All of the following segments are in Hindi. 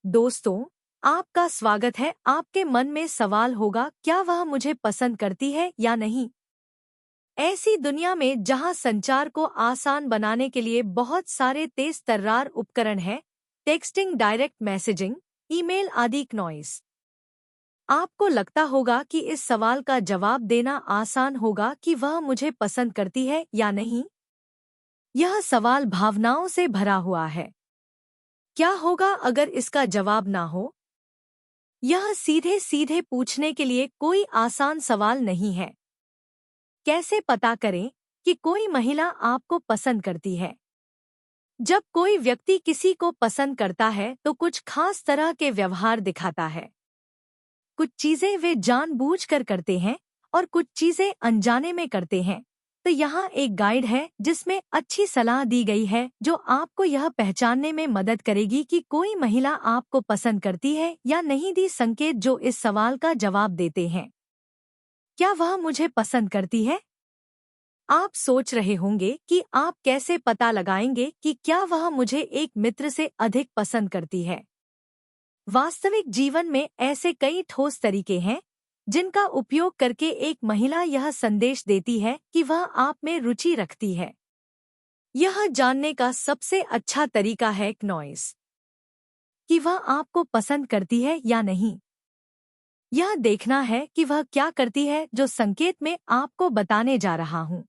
दोस्तों, आपका स्वागत है। आपके मन में सवाल होगा, क्या वह मुझे पसंद करती है या नहीं? ऐसी दुनिया में जहां संचार को आसान बनाने के लिए बहुत सारे तेज तर्रार उपकरण हैं, टेक्सटिंग, डायरेक्ट मैसेजिंग, ईमेल आदि नॉइस, आपको लगता होगा कि इस सवाल का जवाब देना आसान होगा कि वह मुझे पसंद करती है या नहीं। यह सवाल भावनाओं से भरा हुआ है। क्या होगा अगर इसका जवाब ना हो? यह सीधे सीधे पूछने के लिए कोई आसान सवाल नहीं है। कैसे पता करें कि कोई महिला आपको पसंद करती है? जब कोई व्यक्ति किसी को पसंद करता है तो कुछ खास तरह के व्यवहार दिखाता है। कुछ चीजें वे जानबूझकर करते हैं और कुछ चीजें अनजाने में करते हैं। तो यहाँ एक गाइड है जिसमें अच्छी सलाह दी गई है जो आपको यह पहचानने में मदद करेगी कि कोई महिला आपको पसंद करती है या नहीं। दी संकेत जो इस सवाल का जवाब देते हैं। क्या वह मुझे पसंद करती है? आप सोच रहे होंगे कि आप कैसे पता लगाएंगे कि क्या वह मुझे एक मित्र से अधिक पसंद करती है। वास्तविक जीवन में ऐसे कई ठोस तरीके हैं जिनका उपयोग करके एक महिला यह संदेश देती है कि वह आप में रुचि रखती है। यह जानने का सबसे अच्छा तरीका है नॉइस कि वह आपको पसंद करती है या नहीं। यह देखना है कि वह क्या करती है जो संकेत में आपको बताने जा रहा हूँ।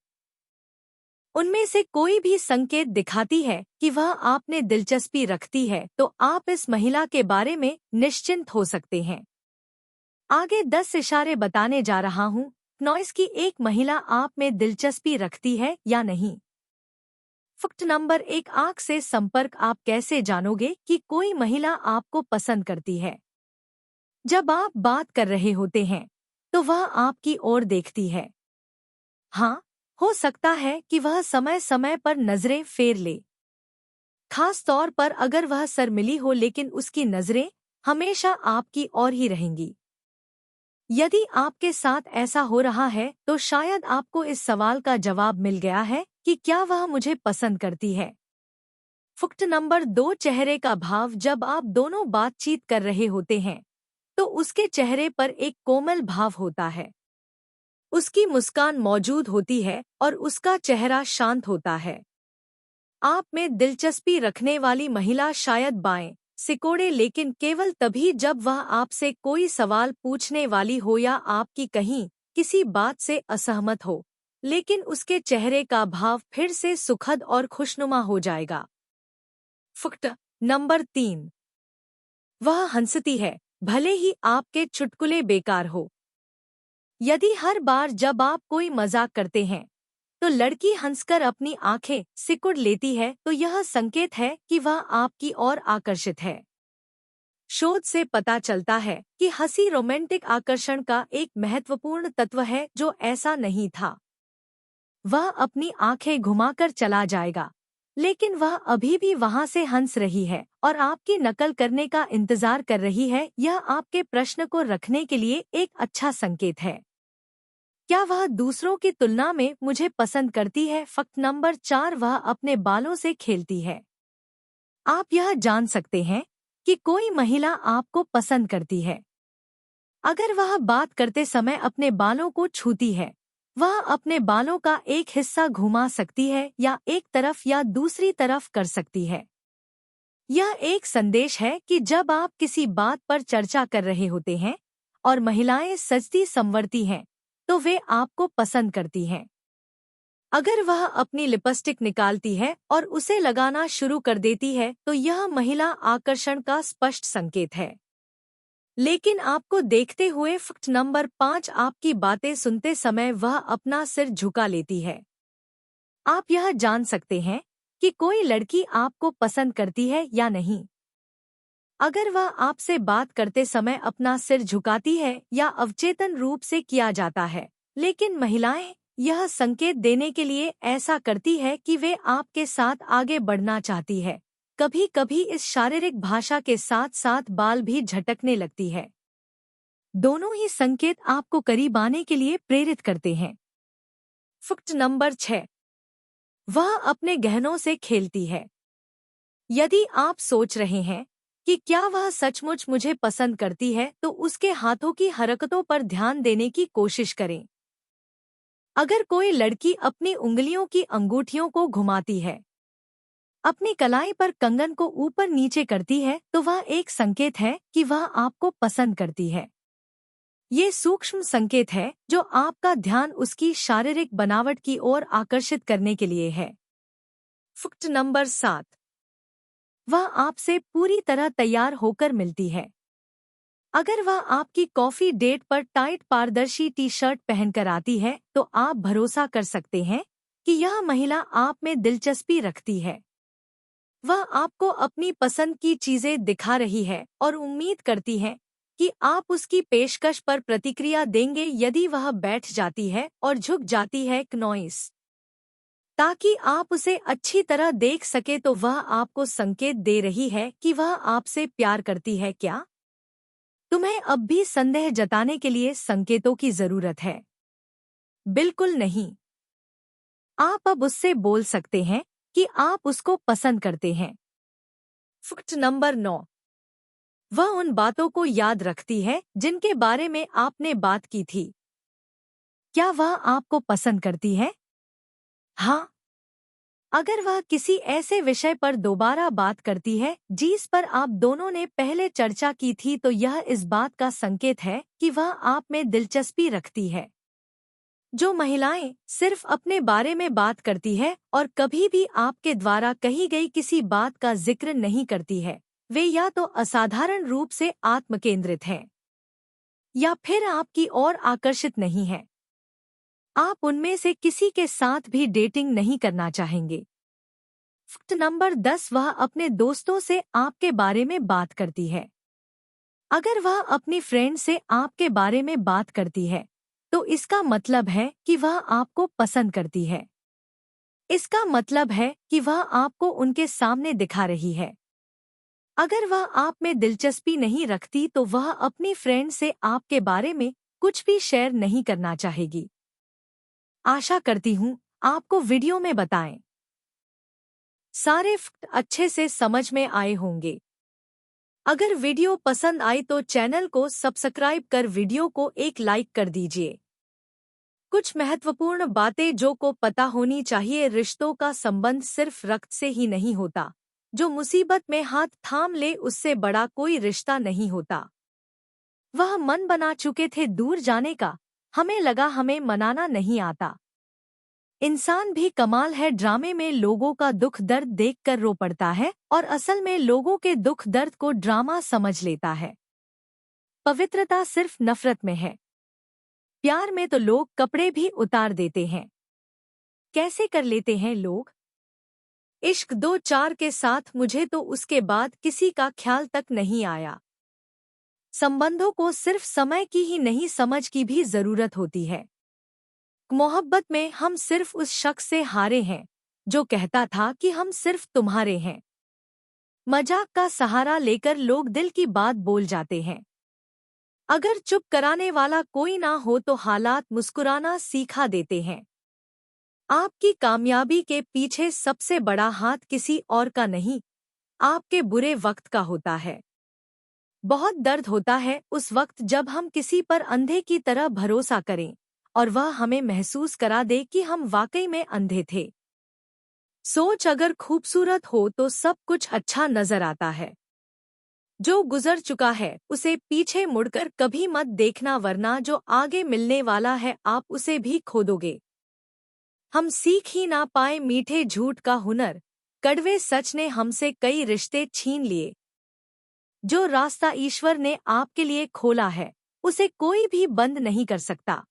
उनमें से कोई भी संकेत दिखाती है कि वह आप में दिलचस्पी रखती है तो आप इस महिला के बारे में निश्चिंत हो सकते हैं। आगे 10 इशारे बताने जा रहा हूँ नॉइस की एक महिला आप में दिलचस्पी रखती है या नहीं। फैक्ट नंबर 1, आँख से संपर्क। आप कैसे जानोगे कि कोई महिला आपको पसंद करती है? जब आप बात कर रहे होते हैं तो वह आपकी ओर देखती है। हाँ, हो सकता है कि वह समय समय पर नजरें फेर ले, खास तौर पर अगर वह शर्मिली हो, लेकिन उसकी नजरें हमेशा आपकी ओर ही रहेंगी। यदि आपके साथ ऐसा हो रहा है तो शायद आपको इस सवाल का जवाब मिल गया है कि क्या वह मुझे पसंद करती है। फैक्ट नंबर 2, चेहरे का भाव। जब आप दोनों बातचीत कर रहे होते हैं तो उसके चेहरे पर एक कोमल भाव होता है। उसकी मुस्कान मौजूद होती है और उसका चेहरा शांत होता है। आप में दिलचस्पी रखने वाली महिला शायद बाएं सिकोड़े, लेकिन केवल तभी जब वह आपसे कोई सवाल पूछने वाली हो या आपकी कहीं किसी बात से असहमत हो, लेकिन उसके चेहरे का भाव फिर से सुखद और खुशनुमा हो जाएगा। फैक्ट नंबर 3, वह हंसती है भले ही आपके चुटकुले बेकार हो। यदि हर बार जब आप कोई मजाक करते हैं तो लड़की हंसकर अपनी आंखें सिकुड़ लेती है तो यह संकेत है कि वह आपकी ओर आकर्षित है। शोध से पता चलता है कि हंसी रोमांटिक आकर्षण का एक महत्वपूर्ण तत्व है जो ऐसा नहीं था। वह अपनी आंखें घुमाकर चला जाएगा, लेकिन वह अभी भी वहां से हंस रही है और आपकी नकल करने का इंतजार कर रही है। यह आपके प्रश्न को रखने के लिए एक अच्छा संकेत है। क्या वह दूसरों की तुलना में मुझे पसंद करती है? फैक्ट नंबर 4, वह अपने बालों से खेलती है। आप यह जान सकते हैं कि कोई महिला आपको पसंद करती है अगर वह बात करते समय अपने बालों को छूती है। वह अपने बालों का एक हिस्सा घुमा सकती है या एक तरफ या दूसरी तरफ कर सकती है। यह एक संदेश है कि जब आप किसी बात पर चर्चा कर रहे होते हैं और महिलाएं सजती संवरती हैं तो वे आपको पसंद करती हैं। अगर वह अपनी लिपस्टिक निकालती है और उसे लगाना शुरू कर देती है तो यह महिला आकर्षण का स्पष्ट संकेत है। लेकिन आपको देखते हुए फैक्ट नंबर 5, आपकी बातें सुनते समय वह अपना सिर झुका लेती है। आप यह जान सकते हैं कि कोई लड़की आपको पसंद करती है या नहीं अगर वह आपसे बात करते समय अपना सिर झुकाती है या अवचेतन रूप से किया जाता है। लेकिन महिलाएं यह संकेत देने के लिए ऐसा करती है कि वे आपके साथ आगे बढ़ना चाहती है। कभी कभी इस शारीरिक भाषा के साथ साथ बाल भी झटकने लगती है। दोनों ही संकेत आपको करीब आने के लिए प्रेरित करते हैं। फैक्ट नंबर 6, वह अपने गहनों से खेलती है। यदि आप सोच रहे हैं कि क्या वह सचमुच मुझे पसंद करती है, तो उसके हाथों की हरकतों पर ध्यान देने की कोशिश करें। अगर कोई लड़की अपनी उंगलियों की अंगूठियों को घुमाती है, अपनी कलाई पर कंगन को ऊपर नीचे करती है, तो वह एक संकेत है कि वह आपको पसंद करती है। ये सूक्ष्म संकेत है जो आपका ध्यान उसकी शारीरिक बनावट की ओर आकर्षित करने के लिए है। फैक्ट नंबर 7, वह आपसे पूरी तरह तैयार होकर मिलती है। अगर वह आपकी कॉफी डेट पर टाइट पारदर्शी टी शर्ट पहनकर आती है, तो आप भरोसा कर सकते हैं कि यह महिला आप में दिलचस्पी रखती है। वह आपको अपनी पसंद की चीजें दिखा रही है और उम्मीद करती है कि आप उसकी पेशकश पर प्रतिक्रिया देंगे। यदि वह बैठ जाती है और झुक जाती है नॉइस ताकि आप उसे अच्छी तरह देख सके, तो वह आपको संकेत दे रही है कि वह आपसे प्यार करती है। क्या तुम्हें अब भी संदेह जताने के लिए संकेतों की जरूरत है? बिल्कुल नहीं। आप अब उससे बोल सकते हैं कि आप उसको पसंद करते हैं। फैक्ट नंबर 9, वह उन बातों को याद रखती है जिनके बारे में आपने बात की थी। क्या वह आपको पसंद करती है? हाँ। अगर वह किसी ऐसे विषय पर दोबारा बात करती है जिस पर आप दोनों ने पहले चर्चा की थी, तो यह इस बात का संकेत है कि वह आप में दिलचस्पी रखती है। जो महिलाएं सिर्फ अपने बारे में बात करती है और कभी भी आपके द्वारा कही गई किसी बात का जिक्र नहीं करती है, वे या तो असाधारण रूप से आत्मकेंद्रित हैं या फिर आपकी ओर आकर्षित नहीं हैं। आप उनमें से किसी के साथ भी डेटिंग नहीं करना चाहेंगे। फैक्ट नंबर 10, वह अपने दोस्तों से आपके बारे में बात करती है। अगर वह अपनी फ्रेंड से आपके बारे में बात करती है, तो इसका मतलब है कि वह आपको पसंद करती है। इसका मतलब है कि वह आपको उनके सामने दिखा रही है। अगर वह आप में दिलचस्पी नहीं रखती, तो वह अपनी फ्रेंड से आपके बारे में कुछ भी शेयर नहीं करना चाहेगी। आशा करती हूँ आपको वीडियो में बताएं सारे फैक्ट अच्छे से समझ में आए होंगे। अगर वीडियो पसंद आई तो चैनल को सब्सक्राइब कर वीडियो को एक लाइक कर दीजिए। कुछ महत्वपूर्ण बातें जो को पता होनी चाहिए। रिश्तों का संबंध सिर्फ रक्त से ही नहीं होता। जो मुसीबत में हाथ थाम ले उससे बड़ा कोई रिश्ता नहीं होता। वह मन बना चुके थे दूर जाने का, हमें लगा हमें मनाना नहीं आता। इंसान भी कमाल है, ड्रामे में लोगों का दुख दर्द देखकर रो पड़ता है और असल में लोगों के दुख दर्द को ड्रामा समझ लेता है। पवित्रता सिर्फ नफरत में है। प्यार में तो लोग कपड़े भी उतार देते हैं। कैसे कर लेते हैं लोग? इश्क 2-4 के साथ मुझे तो उसके बाद किसी का ख्याल तक नहीं आया। संबंधों को सिर्फ समय की ही नहीं, समझ की भी जरूरत होती है। मोहब्बत में हम सिर्फ उस शख्स से हारे हैं जो कहता था कि हम सिर्फ तुम्हारे हैं। मजाक का सहारा लेकर लोग दिल की बात बोल जाते हैं। अगर चुप कराने वाला कोई ना हो तो हालात मुस्कुराना सिखा देते हैं। आपकी कामयाबी के पीछे सबसे बड़ा हाथ किसी और का नहीं, आपके बुरे वक्त का होता है। बहुत दर्द होता है उस वक्त जब हम किसी पर अंधे की तरह भरोसा करें और वह हमें महसूस करा दे कि हम वाकई में अंधे थे। सोच अगर खूबसूरत हो तो सब कुछ अच्छा नजर आता है। जो गुजर चुका है उसे पीछे मुड़कर कभी मत देखना, वरना जो आगे मिलने वाला है आप उसे भी खो दोगे। हम सीख ही ना पाए मीठे झूठ का हुनर, कड़वे सच ने हमसे कई रिश्ते छीन लिए। जो रास्ता ईश्वर ने आपके लिए खोला है उसे कोई भी बंद नहीं कर सकता।